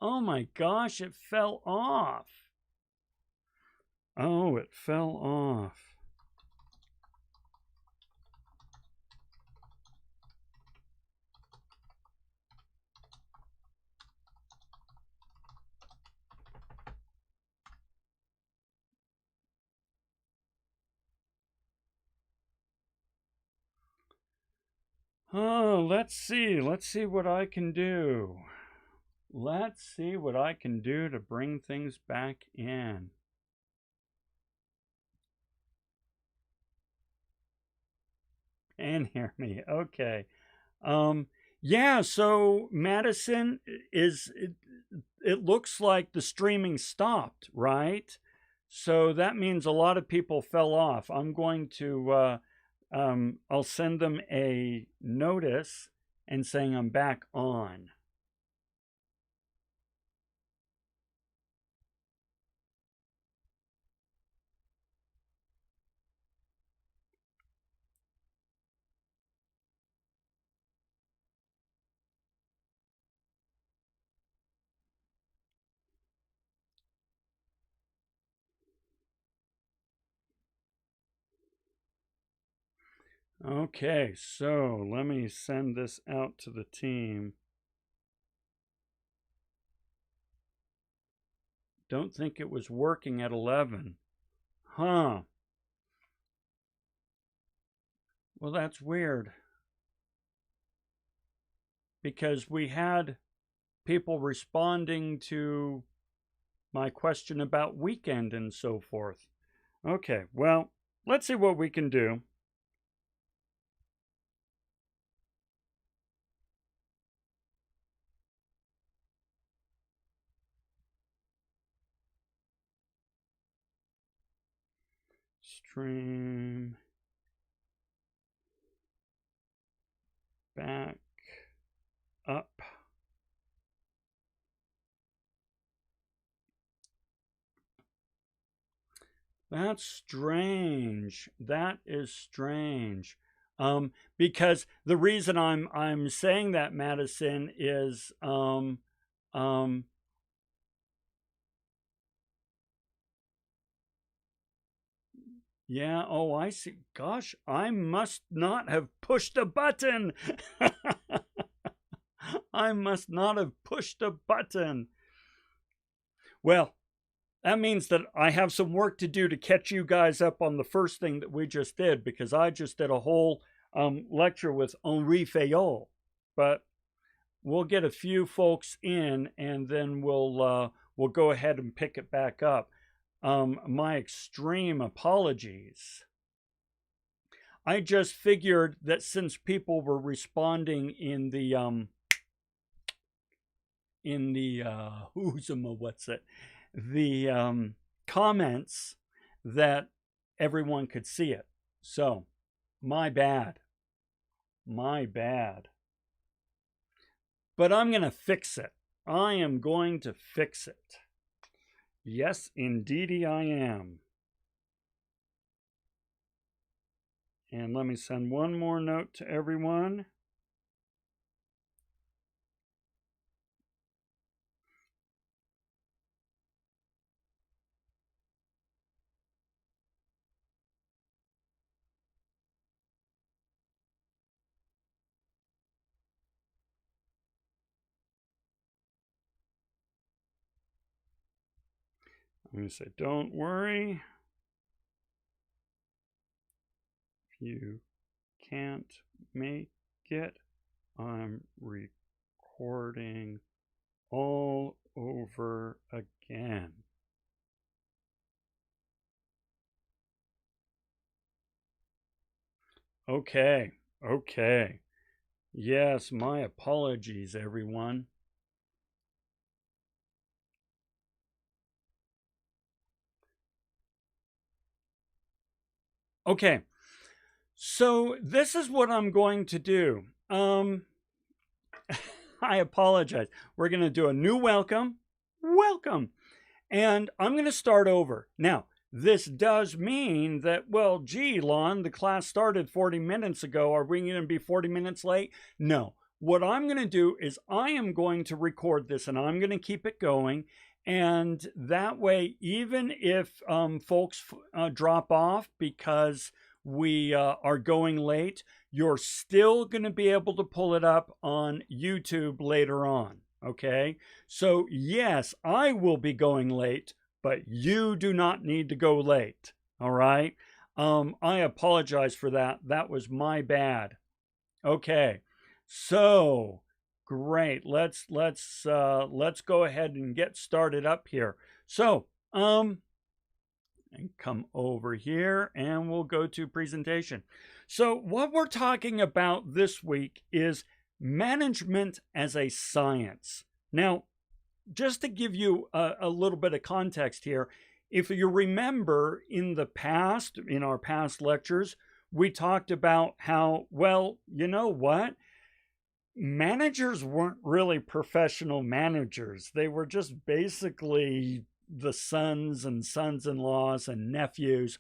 Oh my gosh, it fell off. Oh, it fell off. Oh, let's see. Let's see what I can do. Let's see what I can do to bring things back in. And hear me. Okay. Yeah, so Madison it looks like the streaming stopped, right? So that means a lot of people fell off. I'm going to I'll send them a notice and saying I'm back on. Okay, so let me send this out to the team. Don't think it was working at 11. Huh. Well, that's weird. Because we had people responding to my question about weekend and so forth. Okay, well, let's see what we can do. Stream back up. That's strange. That is strange. Because the reason I'm saying that, Madison, is yeah, oh, I see. Gosh, I must not have pushed a button. I must not have pushed a button. Well, that means that I have some work to do to catch you guys up on the first thing that we just did, because I just did a whole lecture with Henri Fayol. But we'll get a few folks in, and then we'll go ahead and pick it back up. My extreme apologies. I just figured that since people were responding in the comments, that everyone could see it. So, my bad. My bad. But I'm going to fix it. I am going to fix it. Yes, indeedy I am. And let me send one more note to everyone. I'm going to say, don't worry. If you can't make it, I'm recording all over again. Okay, okay. Yes, my apologies, everyone. Okay, so this is what I'm going to do. I apologize. We're going to do a new welcome. Welcome. And I'm going to start over. Now, this does mean that, well, gee, Lon, the class started 40 minutes ago. Are we going to be 40 minutes late? No, what I'm going to do is I am going to record this and I'm going to keep it going. And that way, even if folks drop off because we are going late, you're still going to be able to pull it up on YouTube later on. Okay. So yes, I will be going late, but you do not need to go late. All right. I apologize for that. That was my bad. Okay. So great. Let's go ahead and get started up here. So, and come over here and we'll go to presentation. So what we're talking about this week is management as a science. Now, just to give you a little bit of context here, if you remember in the past, in our past lectures, we talked about how, well, you know what? Managers weren't really professional managers. They were just basically the sons and sons-in-laws and nephews,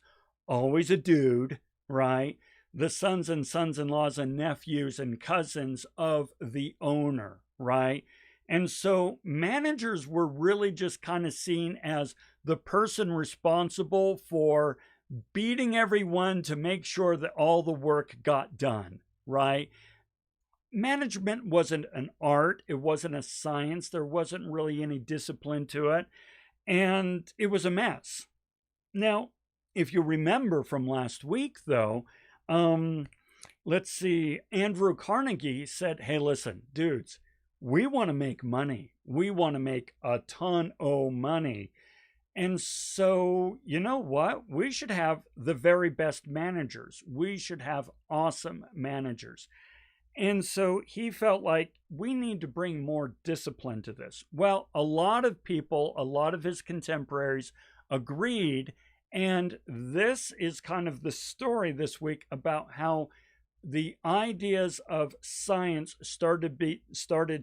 always a dude, right? The sons and sons-in-laws and nephews and cousins of the owner, right? And so managers were really just kind of seen as the person responsible for beating everyone to make sure that all the work got done, right? Management wasn't an art. It wasn't a science. There wasn't really any discipline to it. And it was a mess. Now, if you remember from last week, though, let's see, Andrew Carnegie said, hey, listen, dudes, we want to make money. We want to make a ton of money. And so, you know what? We should have the very best managers. We should have awesome managers. And so he felt like we need to bring more discipline to this. Well, a lot of people, a lot of his contemporaries agreed. And this is kind of the story this week about how the ideas of science started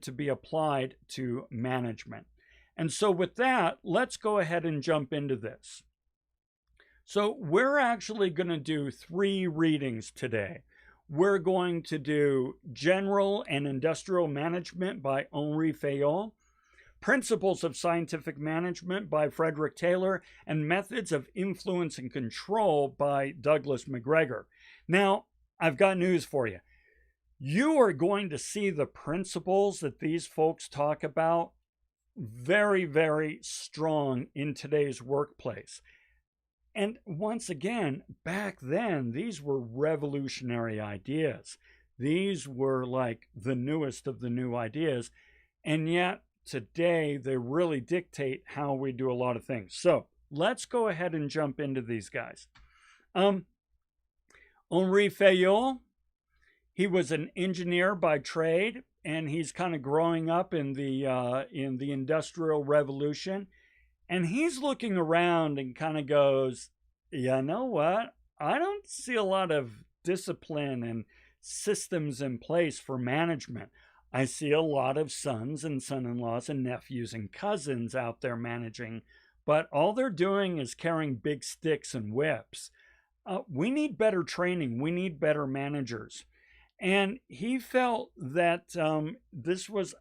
to be applied to management. And so with that, let's go ahead and jump into this. So we're actually going to do 3 readings today. We're going to do General and Industrial Management by Henri Fayol, Principles of Scientific Management by Frederick Taylor, and Methods of Influence and Control by Douglas McGregor. Now, I've got news for you. You are going to see the principles that these folks talk about very, very strong in today's workplace. And once again, back then, these were revolutionary ideas. These were like the newest of the new ideas. And yet today, they really dictate how we do a lot of things. So let's go ahead and jump into these guys. Henri Fayol, he was an engineer by trade, and he's kind of growing up in the Industrial Revolution. And he's looking around and kind of goes, you know what? I don't see a lot of discipline and systems in place for management. I see a lot of sons and son-in-laws and nephews and cousins out there managing, but all they're doing is carrying big sticks and whips. We need better training. We need better managers. And he felt that this was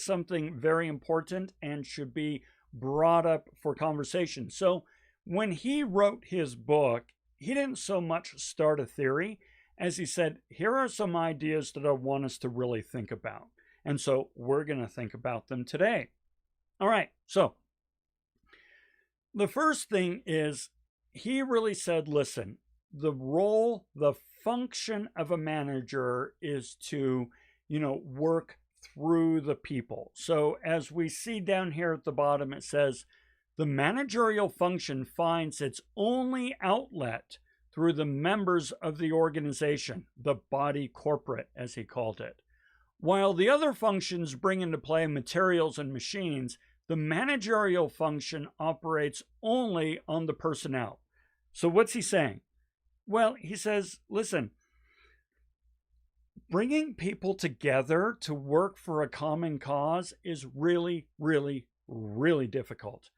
something very important and should be brought up for conversation. So when he wrote his book, he didn't so much start a theory as he said, here are some ideas that I want us to really think about. And so we're going to think about them today. All right. So the first thing is he really said, listen, the role, the function of a manager is to, work through the people. So as we see down here at the bottom, it says, the managerial function finds its only outlet through the members of the organization, the body corporate, as he called it. While the other functions bring into play materials and machines, the managerial function operates only on the personnel. So what's he saying? Well, he says, listen, bringing people together to work for a common cause is really, really, really difficult.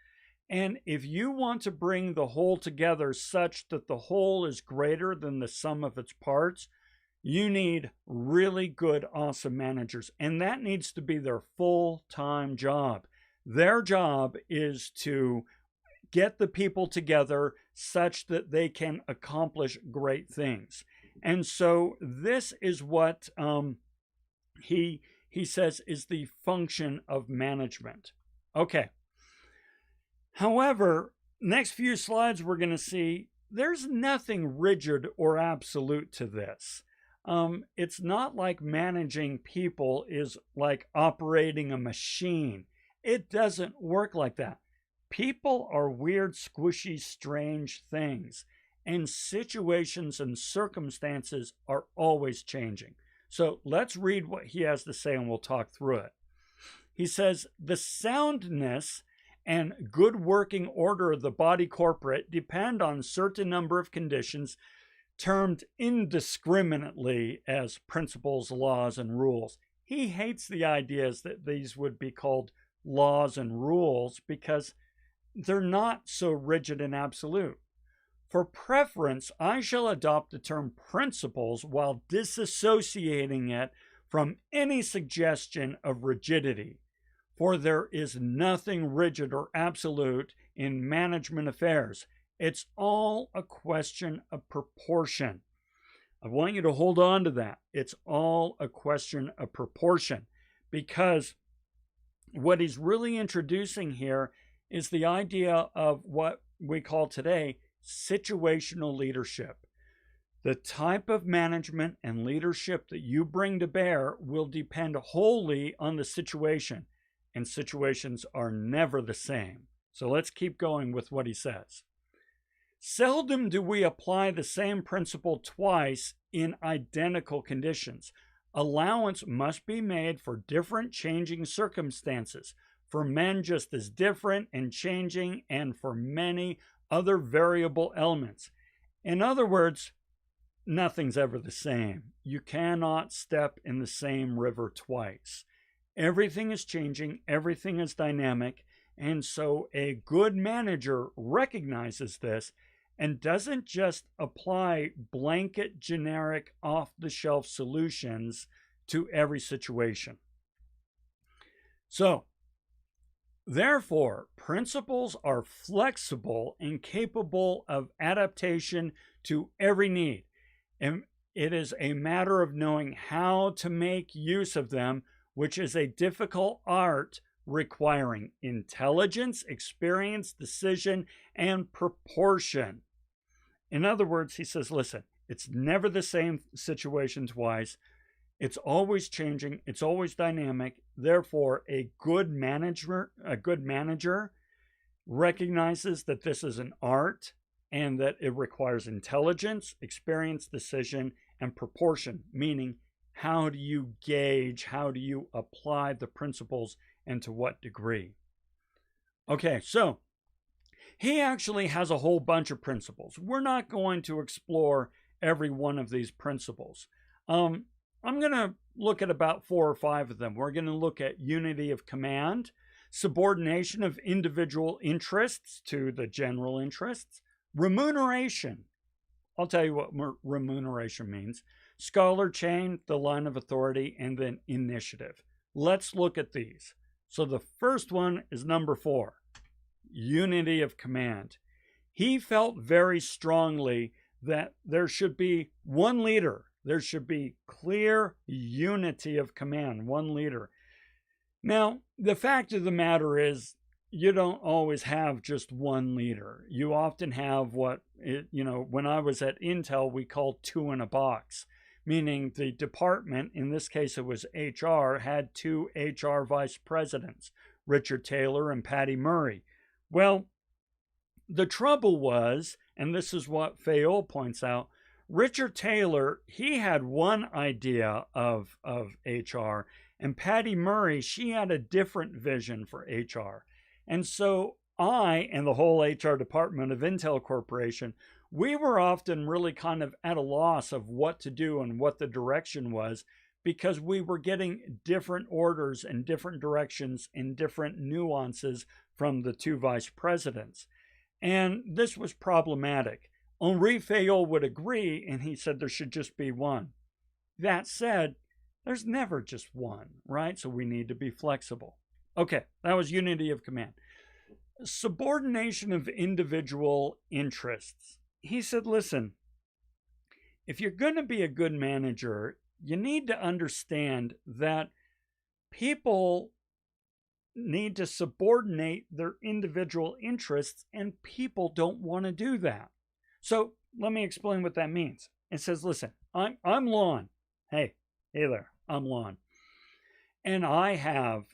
And if you want to bring the whole together such that the whole is greater than the sum of its parts, You need really good, awesome managers, and that needs to be their full-time job. Their job is to get the people together such that they can accomplish great things. And so this is what he says is the function of management. Okay. However, next few slides we're going to see there's nothing rigid or absolute to this. It's not like managing people is like operating a machine. It doesn't work like that. People are weird, squishy, strange things, and situations and circumstances are always changing. So let's read what he has to say and we'll talk through it. He says, the soundness and good working order of the body corporate depend on a certain number of conditions termed indiscriminately as principles, laws, and rules. He hates the ideas that these would be called laws and rules because they're not so rigid and absolute. For preference, I shall adopt the term principles while disassociating it from any suggestion of rigidity. For there is nothing rigid or absolute in management affairs. It's all a question of proportion. I want you to hold on to that. It's all a question of proportion, because what he's really introducing here is the idea of what we call today situational leadership. The type of management and leadership that you bring to bear will depend wholly on the situation, and situations are never the same. So let's keep going with what he says. Seldom do we apply the same principle twice in identical conditions. Allowance must be made for different changing circumstances, for men just as different and changing, and for many other variable elements. In other words, nothing's ever the same. You cannot step in the same river twice. Everything is changing, everything is dynamic, and so a good manager recognizes this and doesn't just apply blanket, generic, off-the-shelf solutions to every situation. So, therefore, principles are flexible and capable of adaptation to every need. And it is a matter of knowing how to make use of them, which is a difficult art requiring intelligence, experience, decision, and proportion. In other words, he says, listen, it's never the same situation twice. It's always changing. It's always dynamic. Therefore, a good manager recognizes that this is an art and that it requires intelligence, experience, decision, and proportion, meaning how do you gauge, how do you apply the principles, and to what degree? Okay, so he actually has a whole bunch of principles. We're not going to explore every one of these principles. I'm going to look at about 4 or 5 of them. We're going to look at unity of command, subordination of individual interests to the general interests, remuneration. I'll tell you what remuneration means. Scholar chain, the line of authority, and then initiative. Let's look at these. So the first one is number 4, unity of command. He felt very strongly that there should be one leader. There should be clear unity of command, one leader. Now, the fact of the matter is, you don't always have just one leader. You often have when I was at Intel, we called 2 in a box, meaning the department, in this case it was HR, had 2 HR vice presidents, Richard Taylor and Patty Murray. Well, the trouble was, and this is what Fayol points out, Richard Taylor, he had one idea of HR, and Patty Murray, she had a different vision for HR. And so I and the whole HR department of Intel Corporation, we were often really kind of at a loss of what to do and what the direction was, because we were getting different orders and different directions and different nuances from the 2 vice presidents. And this was problematic. Henri Fayol would agree, and he said there should just be one. That said, there's never just one, right? So we need to be flexible. Okay, that was unity of command. Subordination of individual interests. He said, listen, if you're going to be a good manager, you need to understand that people need to subordinate their individual interests, and people don't want to do that. So let me explain what that means. It says, listen, I'm Lon. Hey there, I'm Lon. And I have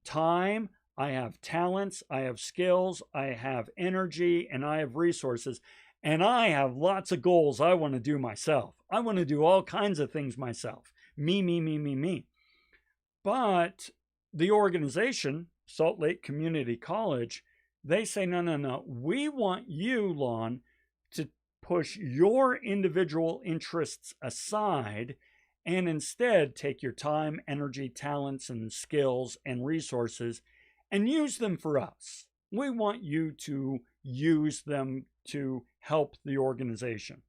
time, I have talents, I have skills, I have energy, and I have resources. And I have lots of goals I want to do myself. I want to do all kinds of things myself. Me. But the organization, Salt Lake Community College, they say, no. We want you, Lon, to push your individual interests aside and instead take your time, energy, talents, and skills and resources and use them for us. We want you to use them to help the organization.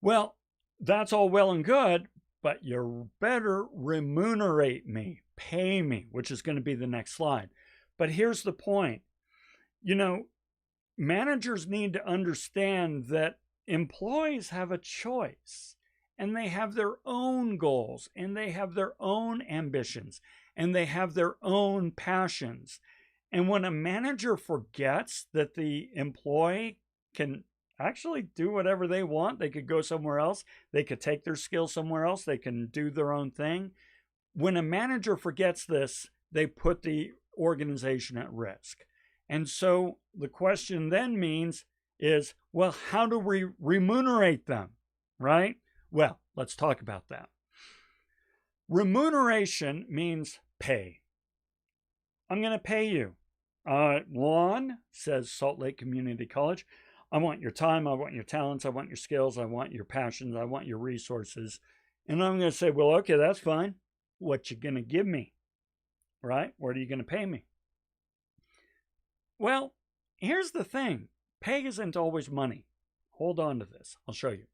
Well, that's all well and good, but you better remunerate me, pay me, which is going to be the next slide. But here's the point. Managers need to understand that employees have a choice, and they have their own goals, and they have their own ambitions, and they have their own passions. And when a manager forgets that the employee can actually do whatever they want, they could go somewhere else, they could take their skills somewhere else, they can do their own thing. When a manager forgets this, they put the organization at risk. And so the question then is, well, how do we remunerate them, right? Well, let's talk about that. Remuneration means pay. I'm going to pay you. Lon, says Salt Lake Community College, I want your time, I want your talents, I want your skills, I want your passions, I want your resources. And I'm going to say, well, okay, that's fine. What you going to give me, right? What are you going to pay me? Well, here's the thing. Pay isn't always money. Hold on to this. I'll show you.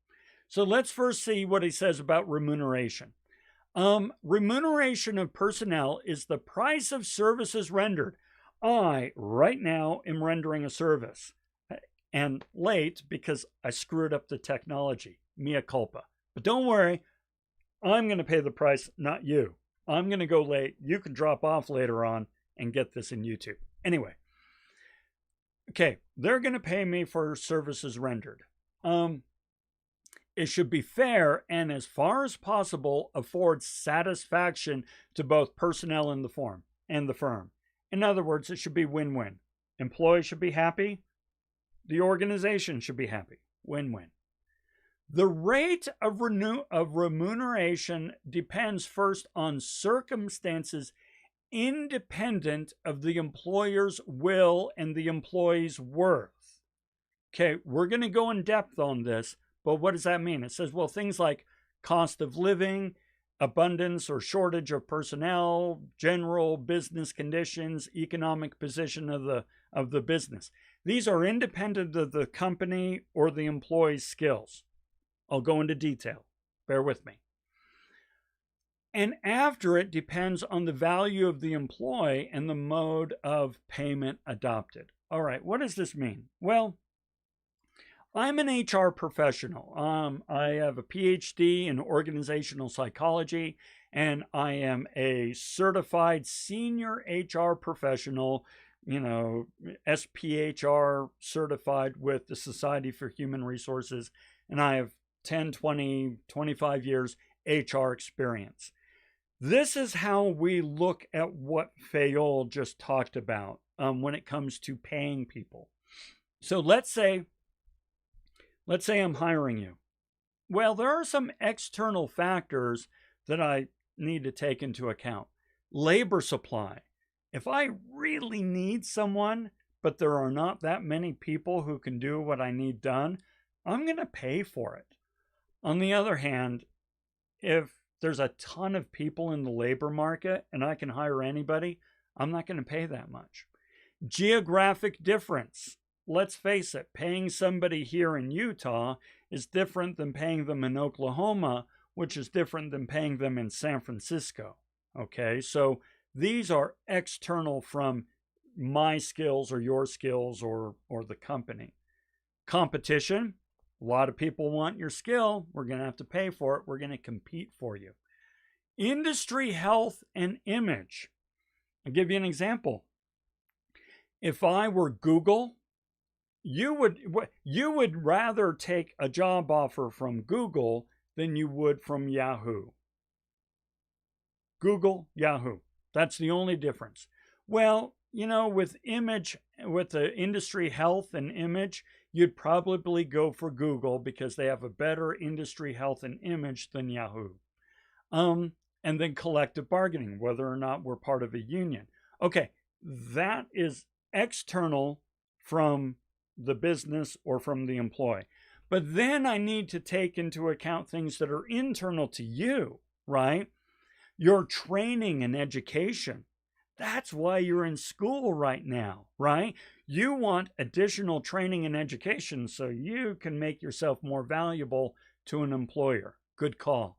So let's first see what he says about remuneration. Remuneration of personnel is the price of services rendered. I, right now, am rendering a service. And late because I screwed up the technology. Mea culpa. But don't worry. I'm going to pay the price, not you. I'm going to go late. You can drop off later on and get this in YouTube. Anyway. Okay, they're going to pay me for services rendered. It should be fair and, as far as possible, afford satisfaction to both personnel and the firm. In other words, it should be win-win. Employees should be happy. The organization should be happy. Win-win. The rate of remuneration depends first on circumstances independent of the employer's will and the employee's worth. Okay, we're going to go in depth on this, but what does that mean? It says, well, things like cost of living, abundance or shortage of personnel, general business conditions, economic position of the business. These are independent of the company or the employee's skills. I'll go into detail. Bear with me. And after it depends on the value of the employee and the mode of payment adopted. All right, what does this mean? Well, I'm an HR professional. I have a PhD in organizational psychology, and I am a certified senior HR professional, SPHR certified with the Society for Human Resources, and I have 10, 20, 25 years HR experience. This is how we look at what Fayol just talked about when it comes to paying people. So let's say I'm hiring you. Well, there are some external factors that I need to take into account. Labor supply. If I really need someone, but there are not that many people who can do what I need done, I'm going to pay for it. On the other hand, if there's a ton of people in the labor market and I can hire anybody, I'm not going to pay that much. Geographic difference. Let's face it, paying somebody here in Utah is different than paying them in Oklahoma which is different than paying them in San Francisco. Okay, so these are external from my skills or your skills or the company. Competition, a lot of people want your skill. We're going to have to pay for it. We're going to compete for you. Industry health and image. I'll give you an example. If I were Google, you would rather take a job offer from Google than you would from Yahoo. Google, Yahoo. That's the only difference. Well, you know, with the industry health and image, you'd probably go for Google because they have a better industry health and image than Yahoo. And then collective bargaining, whether or not we're part of a union. Okay, that is external from the business or from the employee. But then I need to take into account things that are internal to you, right? Your training and education. That's why you're in school right now, right? You want additional training and education so you can make yourself more valuable to an employer. Good call.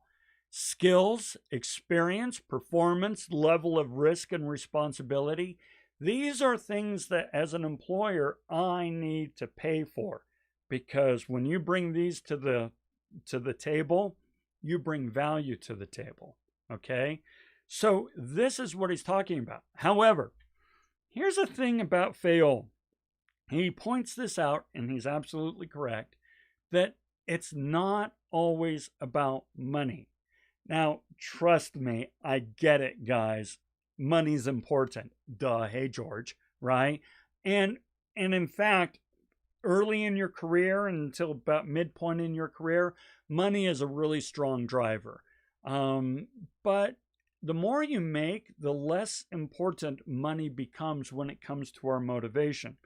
Skills, experience, performance, level of risk and responsibility. These are things that as an employer, I need to pay for, because when you bring these to the table, you bring value to the table. Okay, so this is what he's talking about. However, here's the thing about Fayol. He points this out, and he's absolutely correct, that it's not always about money. Now, trust me, I get it, guys. Money's important. Duh, hey, George, right? And in fact, early in your career until about midpoint in your career, money is a really strong driver. But the more you make, the less important money becomes when it comes to our motivation.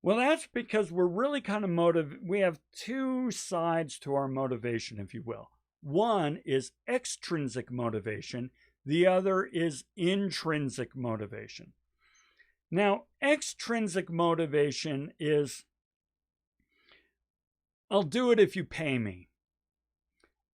Well, that's because we're really kind of we have two sides to our motivation, if you will. One is extrinsic motivation. The other is intrinsic motivation. Now, extrinsic motivation is, I'll do it if you pay me.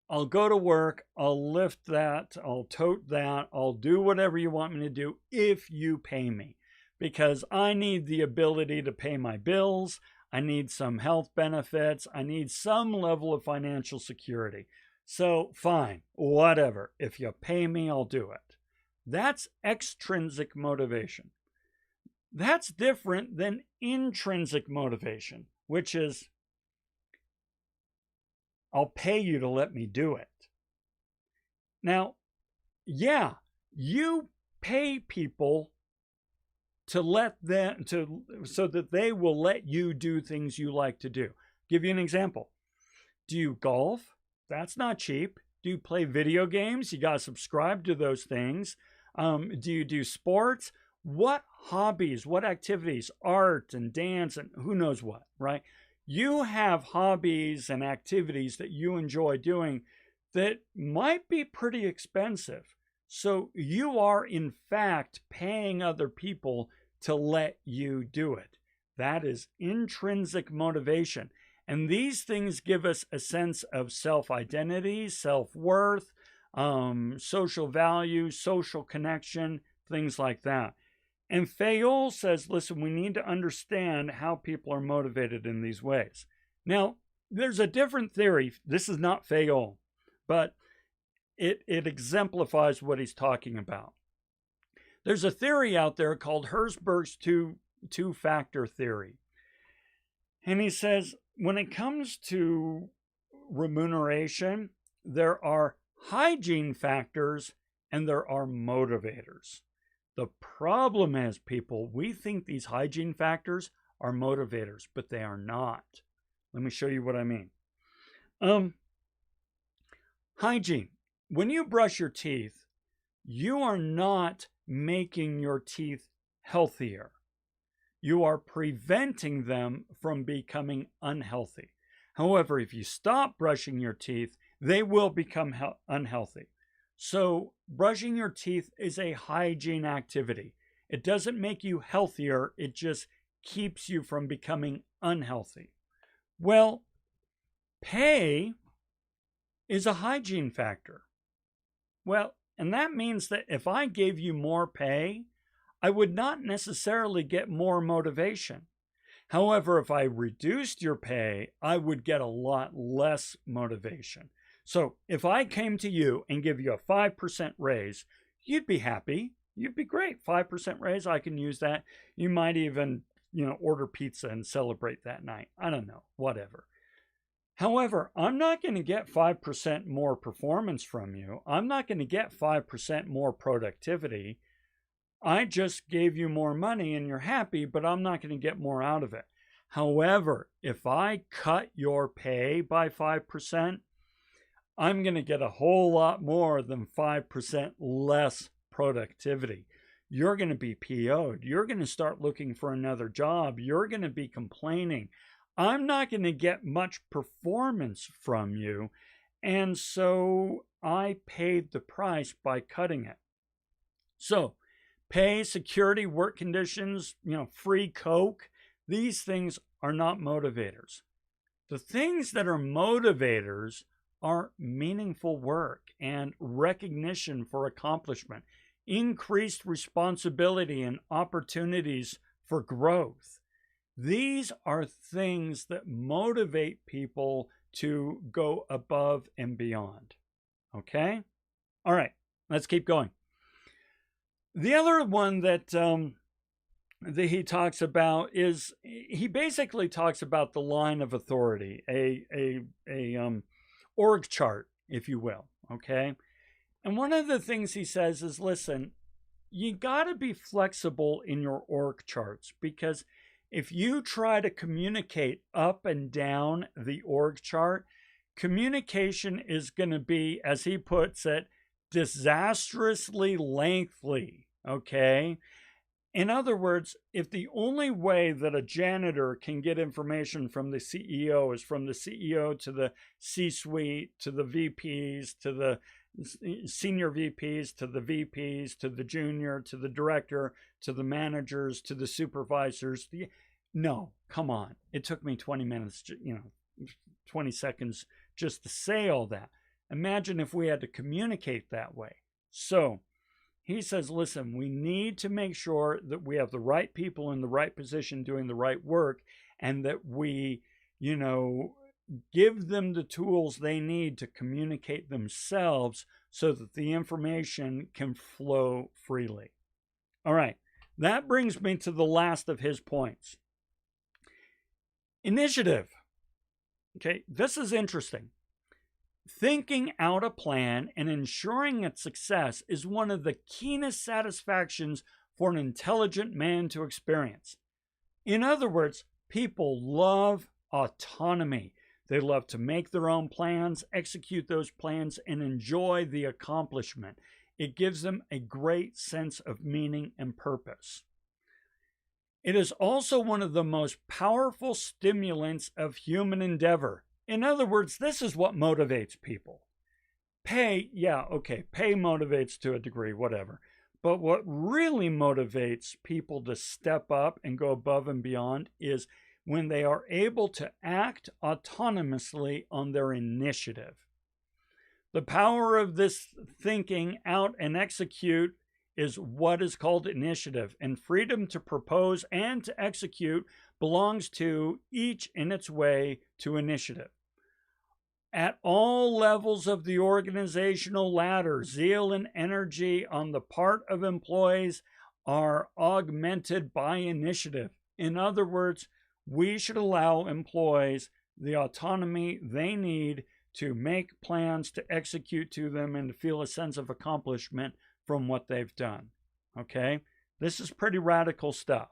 I'll go to work, I'll lift that, I'll tote that, I'll do whatever you want me to do if you pay me. Because I need the ability to pay my bills, I need some health benefits, I need some level of financial security. So fine, whatever. If you pay me, I'll do it. That's extrinsic motivation. That's different than intrinsic motivation, which is, I'll pay you to let me do it. Now, yeah, you pay people so that they will let you do things you like to do. Give you an example. Do you golf? That's not cheap. Do you play video games? You got to subscribe to those things. Do you do sports? What hobbies, what activities, art and dance and who knows what, right? You have hobbies and activities that you enjoy doing that might be pretty expensive. So you are, in fact, paying other people to let you do it. That is intrinsic motivation. And these things give us a sense of self-identity, self-worth, social value, social connection, things like that. And Fayol says, listen, we need to understand how people are motivated in these ways. Now, there's a different theory. This is not Fayol, but it exemplifies what he's talking about. There's a theory out there called Herzberg's two-factor theory. And he says, when it comes to remuneration, there are hygiene factors and there are motivators. The problem is, people, we think these hygiene factors are motivators, but they are not. Let me show you what I mean. Hygiene. When you brush your teeth, you are not making your teeth healthier. You are preventing them from becoming unhealthy. However, if you stop brushing your teeth, they will become unhealthy. So brushing your teeth is a hygiene activity. It doesn't make you healthier. It just keeps you from becoming unhealthy. Well, pay is a hygiene factor. Well, and that means that if I gave you more pay, I would not necessarily get more motivation. However, if I reduced your pay, I would get a lot less motivation. So if I came to you and give you a 5% raise, you'd be happy. You'd be great. 5% raise, I can use that. You might even, order pizza and celebrate that night. I don't know, whatever. However, I'm not going to get 5% more performance from you. I'm not going to get 5% more productivity. I just gave you more money and you're happy, but I'm not going to get more out of it. However, if I cut your pay by 5%, I'm going to get a whole lot more than 5% less productivity. You're going to be PO'd. You're going to start looking for another job. You're going to be complaining. I'm not going to get much performance from you. And so I paid the price by cutting it. So pay, security, work conditions, free Coke, these things are not motivators. The things that are motivators are meaningful work and recognition for accomplishment, increased responsibility and opportunities for growth. These are things that motivate people to go above and beyond. Okay? All right, let's keep going. The other one that he talks about is, he basically talks about the line of authority, a org chart, if you will, okay? And one of the things he says is, listen, you got to be flexible in your org charts, because if you try to communicate up and down the org chart, communication is going to be, as he puts it, disastrously lengthy, okay? In other words, if the only way that a janitor can get information from the CEO is from the CEO to the C-suite, to the VPs, to the senior VPs, to the VPs, to the junior, to the director, to the managers, to the supervisors. No, come on. It took me 20 minutes, 20 seconds just to say all that. Imagine if we had to communicate that way. So he says, listen, we need to make sure that we have the right people in the right position doing the right work, and that we, give them the tools they need to communicate themselves so that the information can flow freely. All right, that brings me to the last of his points. Initiative. Okay, this is interesting. Thinking out a plan and ensuring its success is one of the keenest satisfactions for an intelligent man to experience. In other words, people love autonomy. They love to make their own plans, execute those plans, and enjoy the accomplishment. It gives them a great sense of meaning and purpose. It is also one of the most powerful stimulants of human endeavor. In other words, this is what motivates people. Pay, pay motivates to a degree, whatever. But what really motivates people to step up and go above and beyond is when they are able to act autonomously on their initiative. The power of this thinking out and execute is what is called initiative, and freedom to propose and to execute belongs to each in its way to initiative. At all levels of the organizational ladder, zeal and energy on the part of employees are augmented by initiative. In other words, we should allow employees the autonomy they need to make plans, to execute to them, and to feel a sense of accomplishment from what they've done. Okay? This is pretty radical stuff.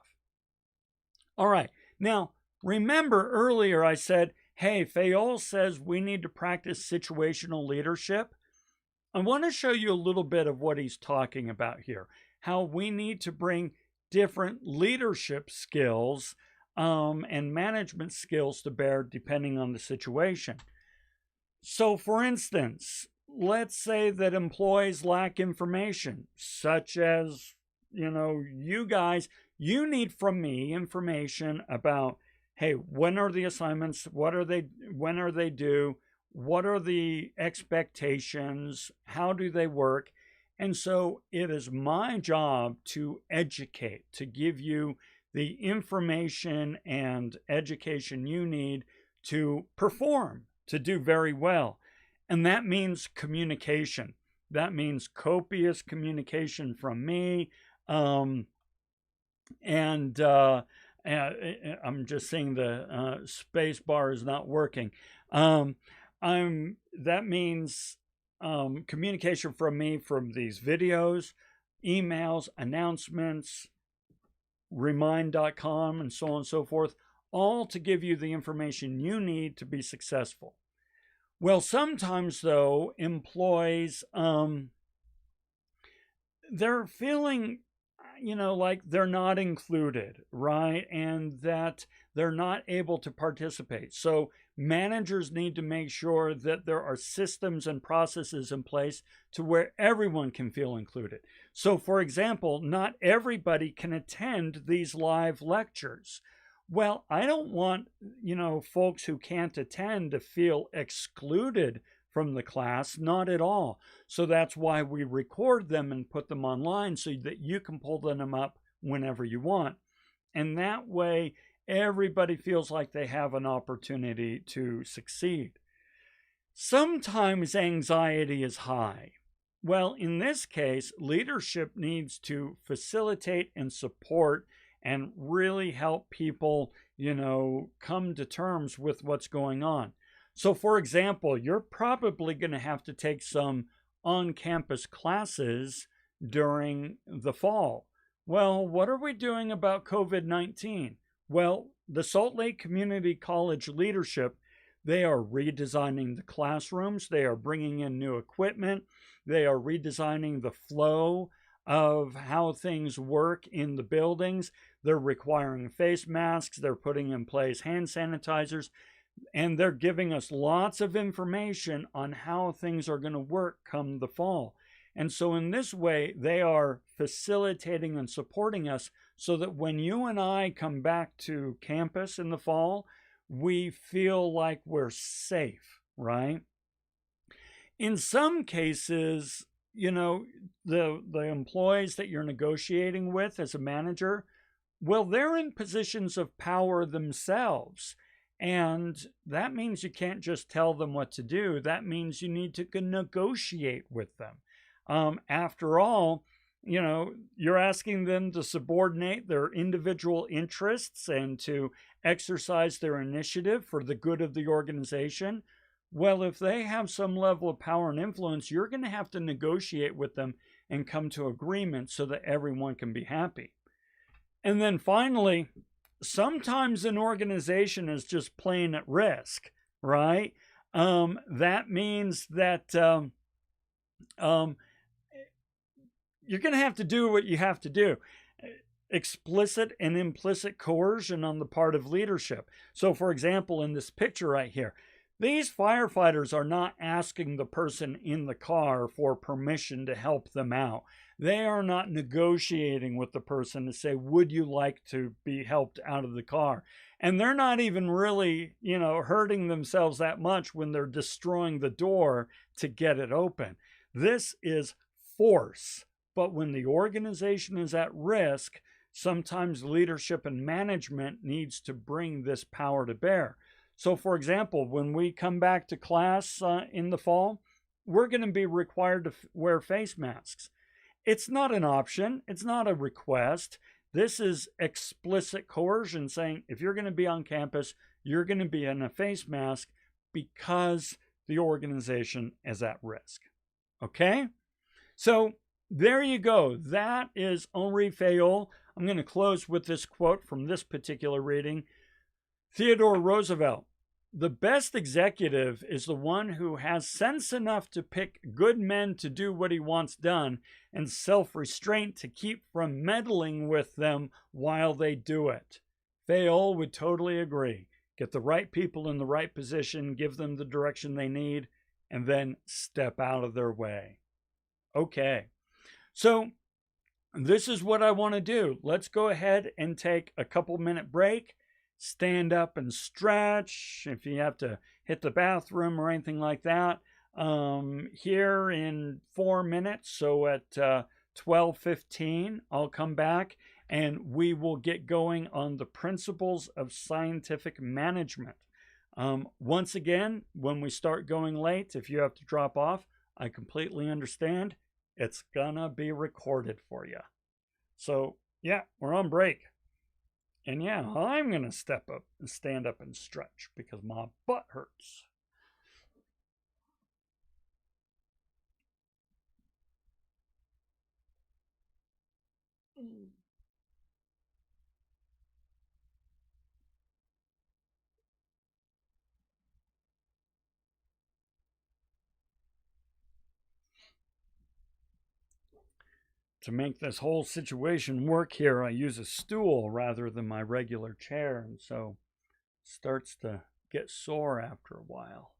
All right. Now, remember earlier I said, hey, Fayol says we need to practice situational leadership. I want to show you a little bit of what he's talking about here, how we need to bring different leadership skills and management skills to bear depending on the situation. So, for instance, let's say that employees lack information, such as, you guys, you need from me information about, hey, when are the assignments? When are they due? What are the expectations? How do they work? And so it is my job to educate, to give you the information and education you need to perform, to do very well. And that means communication. That means copious communication from me. I'm just seeing the space bar is not working. That means communication from me from these videos, emails, announcements, remind.com, and so on and so forth, all to give you the information you need to be successful. Well, sometimes, though, employees, they're feeling, like they're not included, right? And that they're not able to participate. So managers need to make sure that there are systems and processes in place to where everyone can feel included. So, for example, not everybody can attend these live lectures. Well, I don't want, folks who can't attend to feel excluded from the class, not at all. So that's why we record them and put them online so that you can pull them up whenever you want. And that way, everybody feels like they have an opportunity to succeed. Sometimes anxiety is high. Well, in this case, leadership needs to facilitate and support and really help people, come to terms with what's going on. So, for example, you're probably going to have to take some on-campus classes during the fall. Well, what are we doing about COVID-19? Well, the Salt Lake Community College leadership, they are redesigning the classrooms. They are bringing in new equipment. They are redesigning the flow of how things work in the buildings. They're requiring face masks. They're putting in place hand sanitizers. And they're giving us lots of information on how things are going to work come the fall. And so in this way, they are facilitating and supporting us so that when you and I come back to campus in the fall, we feel like we're safe, right? In some cases, the employees that you're negotiating with as a manager, well, they're in positions of power themselves. And that means you can't just tell them what to do. That means you need to negotiate with them. After all, you're asking them to subordinate their individual interests and to exercise their initiative for the good of the organization. Well, if they have some level of power and influence, you're going to have to negotiate with them and come to agreement so that everyone can be happy. And then finally, sometimes an organization is just plain at risk, right? That means that you're going to have to do what you have to do. Explicit and implicit coercion on the part of leadership. So, for example, in this picture right here, these firefighters are not asking the person in the car for permission to help them out. They are not negotiating with the person to say, would you like to be helped out of the car? And they're not even really, hurting themselves that much when they're destroying the door to get it open. This is force. But when the organization is at risk, sometimes leadership and management needs to bring this power to bear. So, for example, when we come back to class in the fall, we're going to be required to wear face masks. It's not an option. It's not a request. This is explicit coercion saying if you're going to be on campus, you're going to be in a face mask because the organization is at risk. Okay? So there you go. That is Henri Fayol. I'm going to close with this quote from this particular reading. Theodore Roosevelt: the best executive is the one who has sense enough to pick good men to do what he wants done and self-restraint to keep from meddling with them while they do it. Fayol would totally agree. Get the right people in the right position, give them the direction they need, and then step out of their way. Okay, so this is what I want to do. Let's go ahead and take a couple-minute break, stand up and stretch if you have to hit the bathroom or anything like that. Here in 4 minutes, so at 12:15, I'll come back and we will get going on the principles of scientific management. Once again, when we start going late, if you have to drop off, I completely understand. It's gonna be recorded for you. So yeah, we're on break. And yeah, I'm gonna step up and stand up and stretch because my butt hurts. To make this whole situation work here, I use a stool rather than my regular chair, and so it starts to get sore after a while.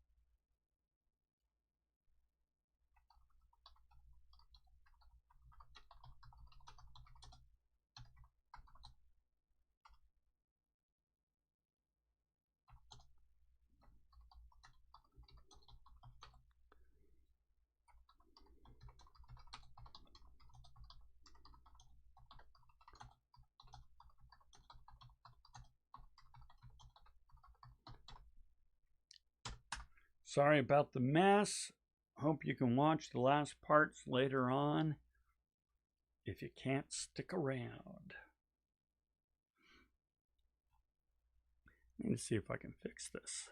Sorry about the mess. Hope you can watch the last parts later on if you can't stick around. Let me see if I can fix this.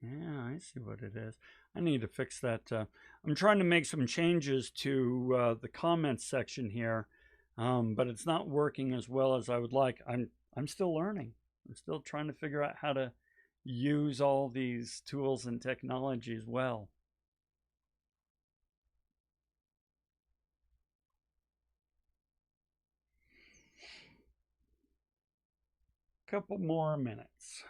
Yeah, I see what it is. I need to fix that. I'm trying to make some changes to the comments section here, but it's not working as well as I would like. I'm still learning. I'm still trying to figure out how to use all these tools and technologies well. Couple more minutes.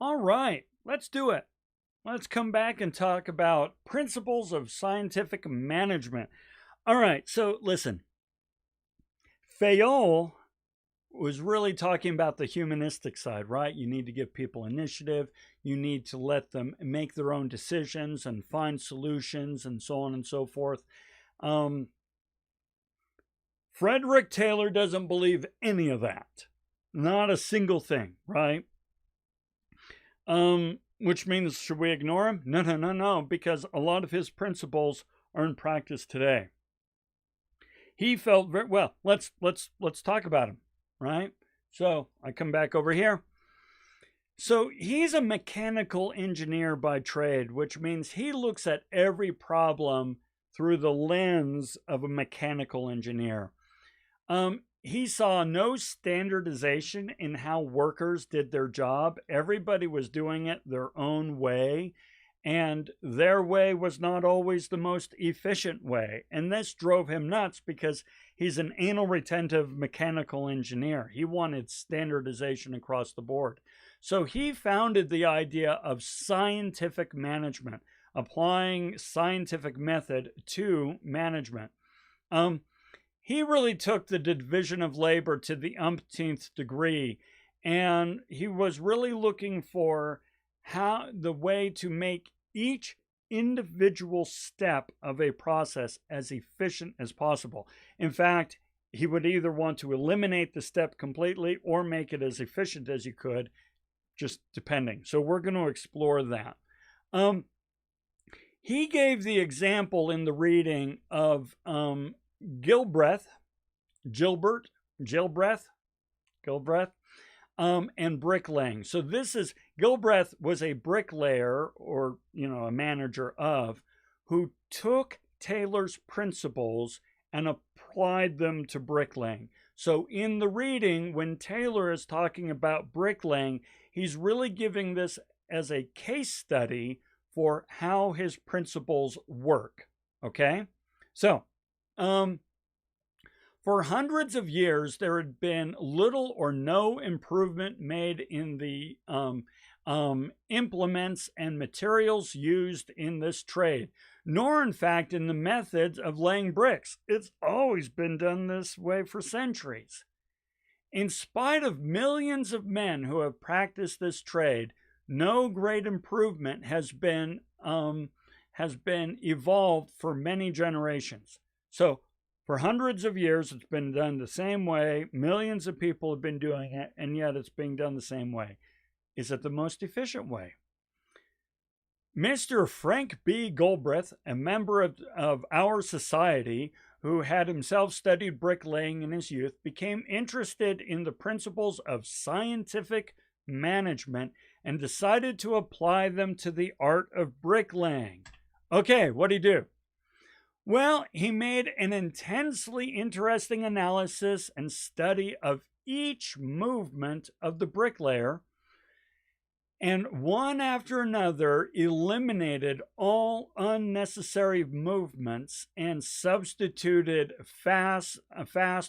All right, let's do it. Let's come back and talk about principles of scientific management. All right, so listen. Fayol was really talking about the humanistic side, right? You need to give people initiative. You need to let them make their own decisions and find solutions and so on and so forth. Frederick Taylor doesn't believe any of that. Not a single thing, right? Which means, should we ignore him? No, because a lot of his principles are in practice today. He felt very well. Let's talk about him, right? So I come back over here. So he's a mechanical engineer by trade, which means he looks at every problem through the lens of a mechanical engineer. He saw no standardization in how workers did their job. Everybody was doing it their own way, and their way was not always the most efficient way. And this drove him nuts because he's an anal retentive mechanical engineer. He wanted standardization across the board. So he founded the idea of scientific management, applying scientific method to management. he really took the division of labor to the umpteenth degree, and he was really looking for how the way to make each individual step of a process as efficient as possible. In fact, he would either want to eliminate the step completely or make it as efficient as you could, just depending. So we're going to explore that. He gave the example in the reading of Gilbreth, and bricklaying. So this is, Gilbreth was a bricklayer, or, a manager of, who took Taylor's principles and applied them to bricklaying. So in the reading, when Taylor is talking about bricklaying, he's really giving this as a case study for how his principles work. Okay? So, for hundreds of years, there had been little or no improvement made in the implements and materials used in this trade, nor in fact in the methods of laying bricks. It's always been done this way for centuries. In spite of millions of men who have practiced this trade, no great improvement has been evolved for many generations. So for hundreds of years, it's been done the same way. Millions of people have been doing it, and yet it's being done the same way. Is it the most efficient way? Mr. Frank B. Gilbreth, a member of our society, who had himself studied bricklaying in his youth, became interested in the principles of scientific management and decided to apply them to the art of bricklaying. Okay, what'd he do? Well, he made an intensely interesting analysis and study of each movement of the bricklayer, and one after another eliminated all unnecessary movements and substituted fast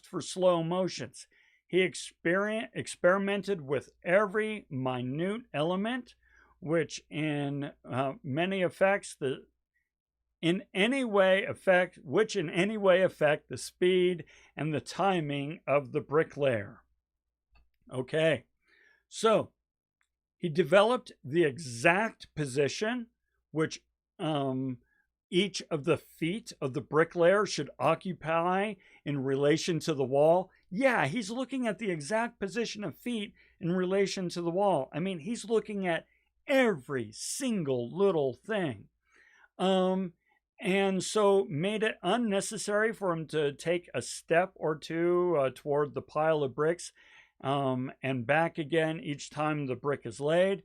for slow motions. He experimented with every minute element, which in any way affect the speed and the timing of the bricklayer. Okay, so he developed the exact position which each of the feet of the bricklayer should occupy in relation to the wall. Yeah, he's looking at the exact position of feet in relation to the wall. I mean, he's looking at every single little thing. And so made it unnecessary for him to take a step or two toward the pile of bricks and back again each time the brick is laid.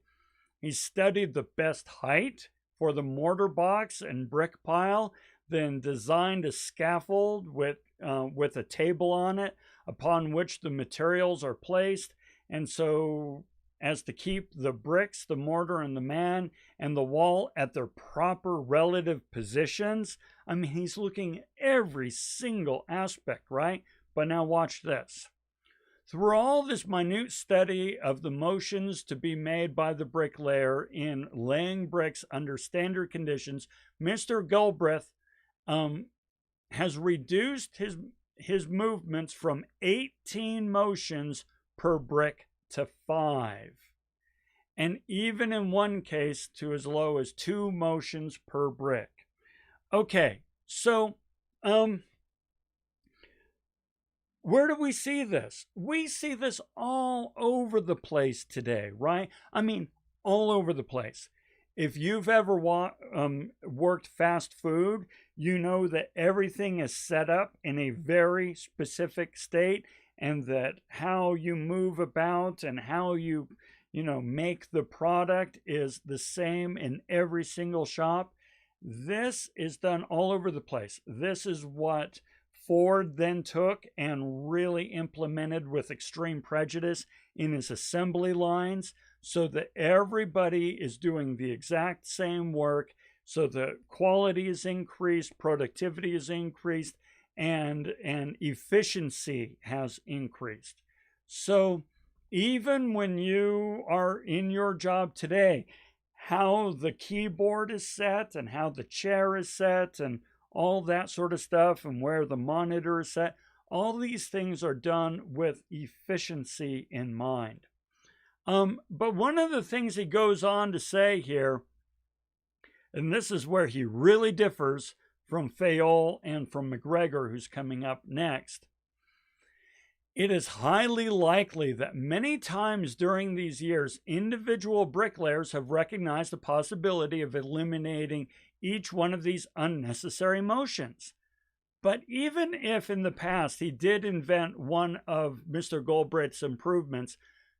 He studied the best height for the mortar box and brick pile, then designed a scaffold with a table on it upon which the materials are placed, and so as to keep the bricks, the mortar, and the man and the wall at their proper relative positions. I mean, he's looking at every single aspect, right? But now watch this. Through all this minute study of the motions to be made by the bricklayer in laying bricks under standard conditions, Mr. Gilbreth has reduced his movements from 18 motions per brick to 5, and even in one case to as low as 2 motions per brick. Okay, so where do we see this? We see this all over the place today, right? I mean, all over the place. If you've ever worked fast food, you know that everything is set up in a very specific state, and that how you move about and how you make the product is the same in every single shop. This is done all over the place. This is what Ford then took and really implemented with extreme prejudice in his assembly lines, so that everybody is doing the exact same work, so the quality is increased, productivity is increased, and efficiency has increased. So even when you are in your job today, how the keyboard is set and how the chair is set and all that sort of stuff, and where the monitor is set, All these things are done with efficiency in mind. But one of the things he goes on to say here, and this is where he really differs from Fayol and from McGregor, who's coming up next. It is highly likely that many times during these years, individual bricklayers have recognized the possibility of eliminating each one of these unnecessary motions. But even if in the past he did invent one of Mr. Gilbreth's improvements,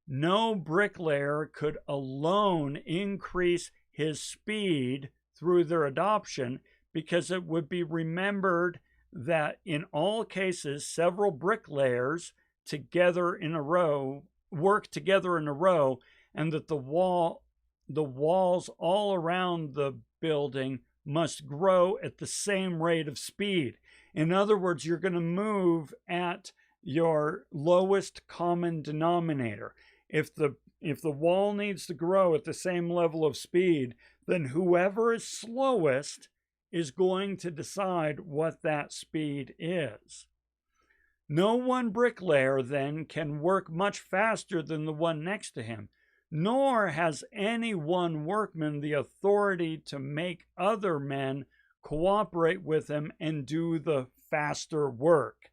no bricklayer could alone increase his speed through their adoption, because it would be remembered that in all cases, several bricklayers together in a row work together in a row, and that the walls all around the building must grow at the same rate of speed. In other words, you're going to move at your lowest common denominator. If the wall needs to grow at the same level of speed, then whoever is slowest is going to decide what that speed is. No one bricklayer then can work much faster than the one next to him, nor has any one workman the authority to make other men cooperate with him and do the faster work,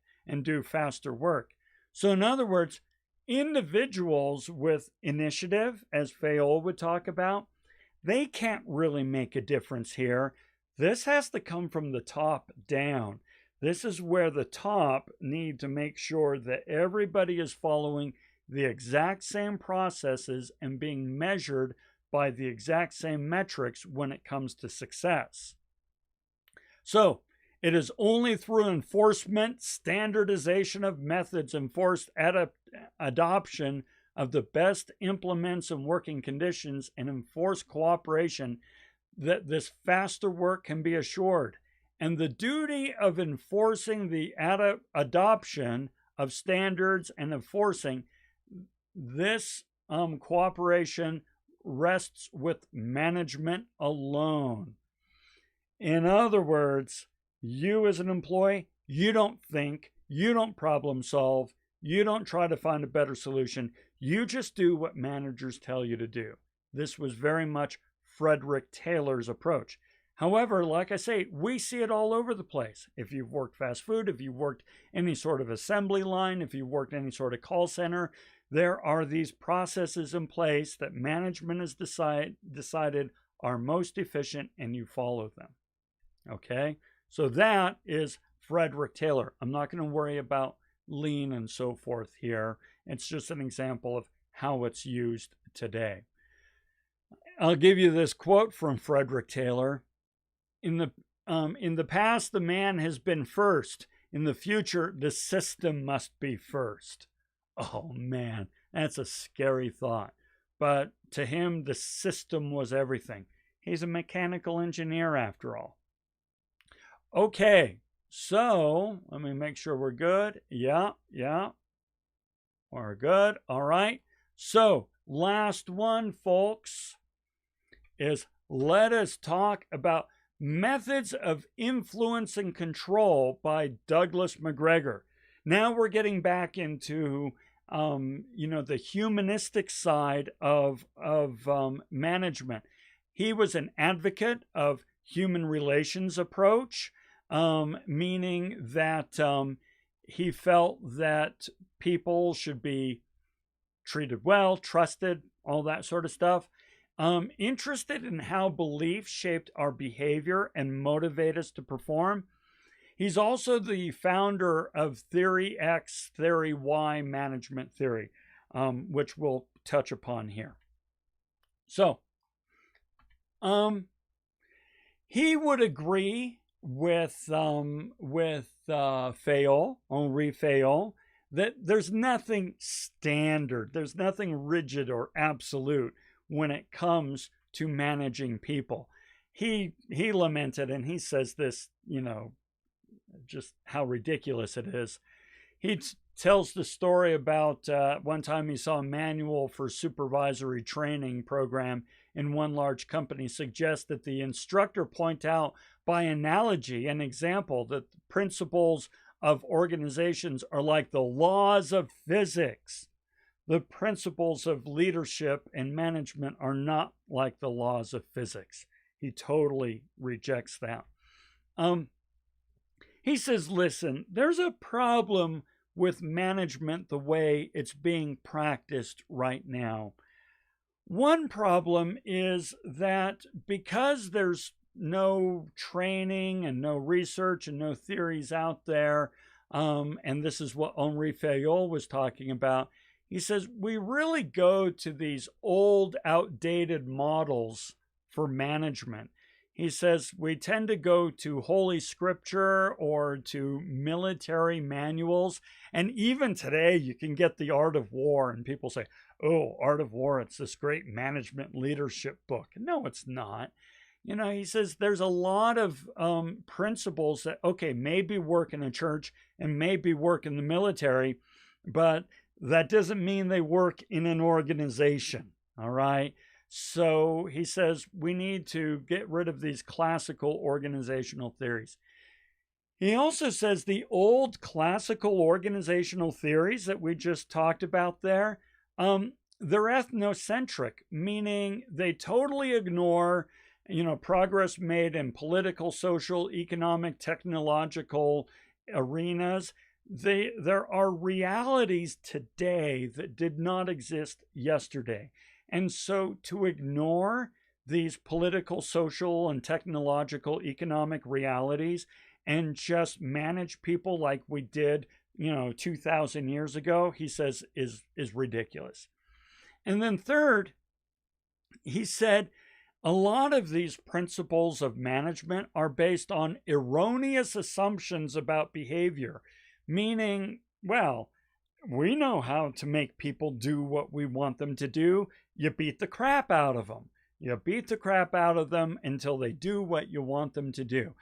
So in other words, individuals with initiative, as Fayol would talk about, they can't really make a difference here. This has to come from the top down. This is where the top need to make sure that everybody is following the exact same processes and being measured by the exact same metrics when it comes to success. So, it is only through enforcement, standardization of methods, enforced adoption of the best implements and working conditions, and enforced cooperation that this faster work can be assured. And the duty of enforcing the adoption of standards and enforcing this cooperation rests with management alone. In other words, you as an employee, you don't think, you don't problem solve, you don't try to find a better solution. You just do what managers tell you to do. This was very much Frederick Taylor's approach. However, like I say, we see it all over the place. If you've worked fast food, if you've worked any sort of assembly line, if you've worked any sort of call center, there are these processes in place that management has decided are most efficient, and you follow them. Okay? So that is Frederick Taylor. I'm not going to worry about lean and so forth here. It's just an example of how it's used today. I'll give you this quote from Frederick Taylor. In the past, the man has been first. In the future, the system must be first. Oh man, that's a scary thought. But to him, the system was everything. He's a mechanical engineer after all. Okay, so let me make sure we're good. Yeah. We're good. All right. So last one, folks, is let us talk about Methods of Influence and Control by Douglas McGregor. Now we're getting back into, the humanistic side of management. He was an advocate of human relations approach, meaning that he felt that people should be treated well, trusted, all that sort of stuff. Interested in how beliefs shaped our behavior and motivate us to perform. He's also the founder of Theory X, Theory Y management theory, which we'll touch upon here. So, he would agree with Fayol, Henri Fayol, that there's nothing standard, there's nothing rigid or absolute when it comes to managing people. He lamented, and he says this, just how ridiculous it is. He tells the story about one time he saw a manual for supervisory training program in one large company suggest that the instructor point out by analogy and example that the principles of organizations are like the laws of physics. The principles of leadership and management are not like the laws of physics. He totally rejects that. He says, listen, there's a problem with management the way it's being practiced right now. One problem is that because there's no training and no research and no theories out there, and this is what Henri Fayol was talking about, he says we really go to these old, outdated models for management. He says we tend to go to Holy Scripture or to military manuals. And even today, you can get The Art of War, and people say, oh, Art of War, it's this great management leadership book. No, it's not. He says there's a lot of principles that, okay, maybe work in a church and maybe work in the military, but that doesn't mean they work in an organization, all right? So he says we need to get rid of these classical organizational theories. He also says the old classical organizational theories that we just talked about there, they're ethnocentric, meaning they totally ignore, progress made in political, social, economic, technological arenas. There are realities today that did not exist yesterday. And so to ignore these political, social, and technological economic realities and just manage people like we did, 2,000 years ago, he says is ridiculous. And then third, he said a lot of these principles of management are based on erroneous assumptions about behavior, meaning, well, we know how to make people do what we want them to do. You beat the crap out of them. You beat the crap out of them until they do what you want them to do.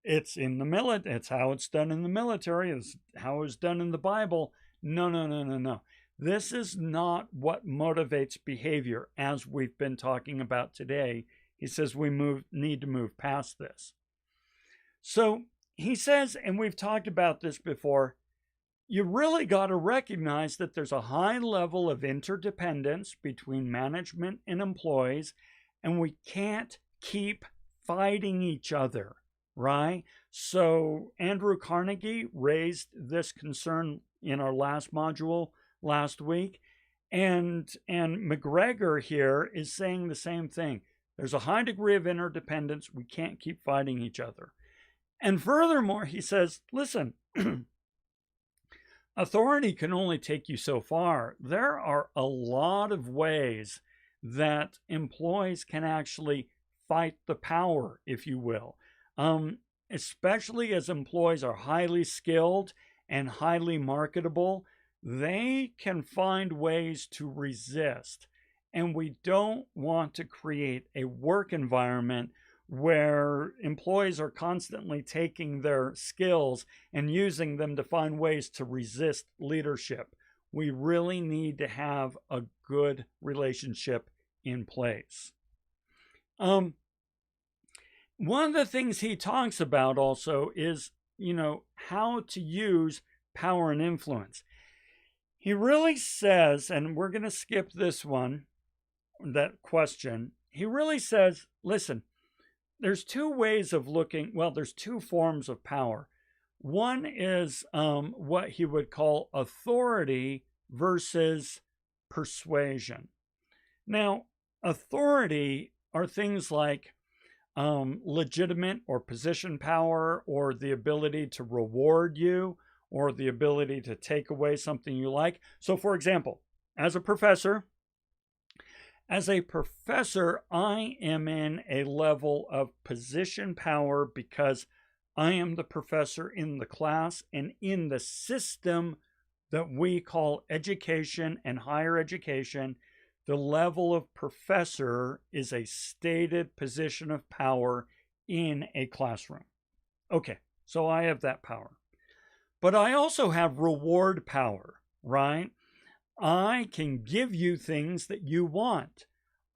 It's in the military. It's how it's done in the military. It's how it's done in the Bible. No. This is not what motivates behavior, as we've been talking about today. He says we need to move past this. So he says, and we've talked about this before, you really got to recognize that there's a high level of interdependence between management and employees, and we can't keep fighting each other, right? So Andrew Carnegie raised this concern in our last module last week, and McGregor here is saying the same thing. There's a high degree of interdependence. We can't keep fighting each other. And furthermore, he says, listen, authority can only take you so far. There are a lot of ways that employees can actually fight the power, if you will, especially as employees are highly skilled and highly marketable. They can find ways to resist. And we don't want to create a work environment where employees are constantly taking their skills and using them to find ways to resist leadership. We really need to have a good relationship in place. One of the things he talks about also is, how to use power and influence. He really says, and we're going to skip this one, that question. He really says, listen, there's two ways of looking, there's two forms of power. One is what he would call authority versus persuasion. Now, authority are things like legitimate or position power, or the ability to reward you, or the ability to take away something you like. So, for example, as a professor, I am in a level of position power because I am the professor in the class, and in the system that we call education and higher education, the level of professor is a stated position of power in a classroom. Okay, so I have that power. But I also have reward power, right? I can give you things that you want.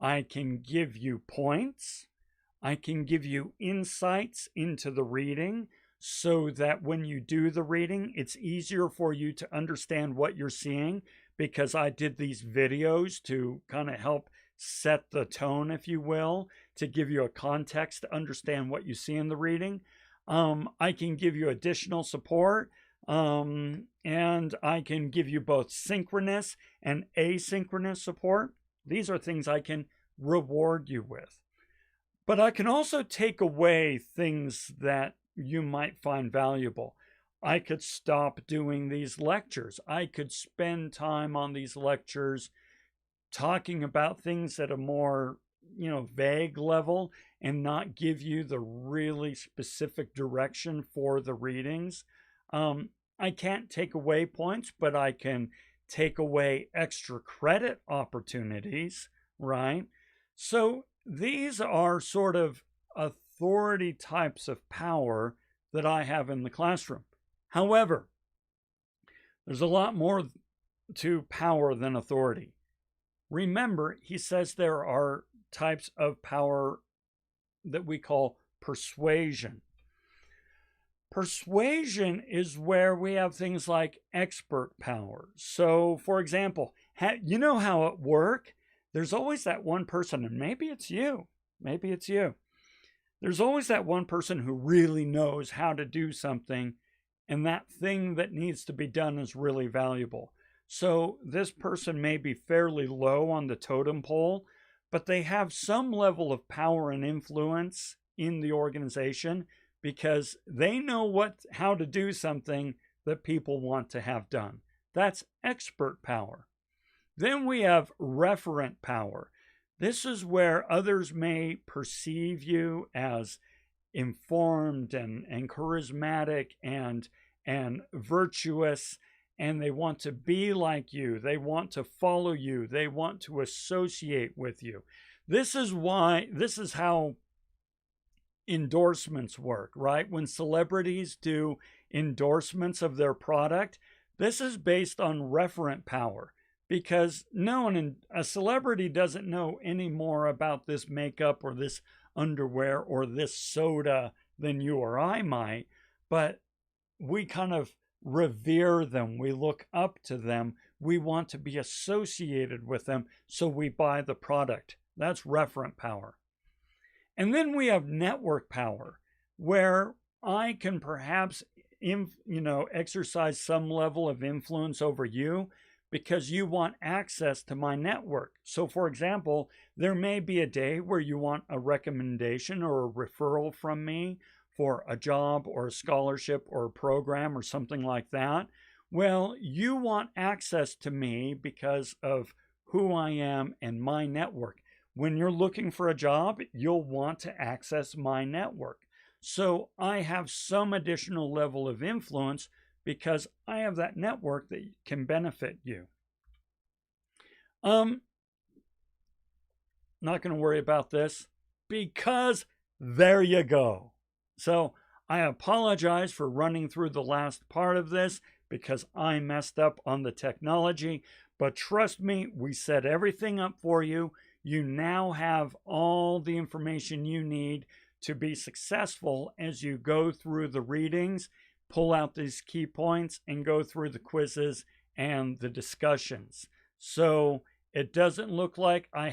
I can give you points. I can give you insights into the reading. so that when you do the reading, it's easier for you to understand what you're seeing, because I did these videos to kind of help set the tone, if you will, to give you a context to understand what you see in the reading. I can give you additional support, and I can give you both synchronous and asynchronous support. These are things I can reward you with. But I can also take away things that you might find valuable. I could stop doing these lectures. I could spend time on these lectures talking about things at a more, vague level, and not give you the really specific direction for the readings. I can't take away points, but I can take away extra credit opportunities, right? So these are sort of authority types of power that I have in the classroom. However, there's a lot more to power than authority. Remember, he says there are types of power that we call persuasion. Persuasion is where we have things like expert power. So, for example, you know how at work, there's always that one person, and maybe it's you. There's always that one person who really knows how to do something, and that thing that needs to be done is really valuable. So this person may be fairly low on the totem pole, but they have some level of power and influence in the organization because they know how to do something that people want to have done. That's expert power. Then we have referent power. This is where others may perceive you as informed and charismatic and virtuous, and they want to be like you. They want to follow you. They want to associate with you. This is how endorsements work, right? When celebrities do endorsements of their product, this is based on referent power, because a celebrity doesn't know any more about this makeup or this underwear or this soda than you or I might, but we kind of revere them. We look up to them. We want to be associated with them, so we buy the product. That's referent power. And then we have network power, where I can perhaps exercise some level of influence over you because you want access to my network. So for example, there may be a day where you want a recommendation or a referral from me for a job or a scholarship or a program or something like that. Well, you want access to me because of who I am and my network. When you're looking for a job, you'll want to access my network. So I have some additional level of influence because I have that network that can benefit you. Not going to worry about this because there you go. So I apologize for running through the last part of this because I messed up on the technology, but trust me, we set everything up for you. You now have all the information you need to be successful as you go through the readings, pull out these key points, and go through the quizzes and the discussions. So it doesn't look like I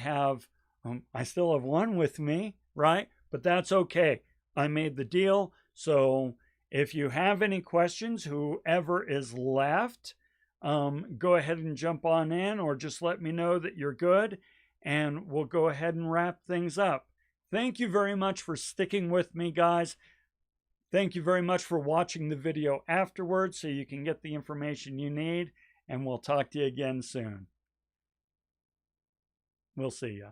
still have one with me, right? But that's okay. I made the deal. So if you have any questions, whoever is left, go ahead and jump on in, or just let me know that you're good, and we'll go ahead and wrap things up. Thank you very much for sticking with me, guys. Thank you very much for watching the video afterwards so you can get the information you need, and we'll talk to you again soon. We'll see ya.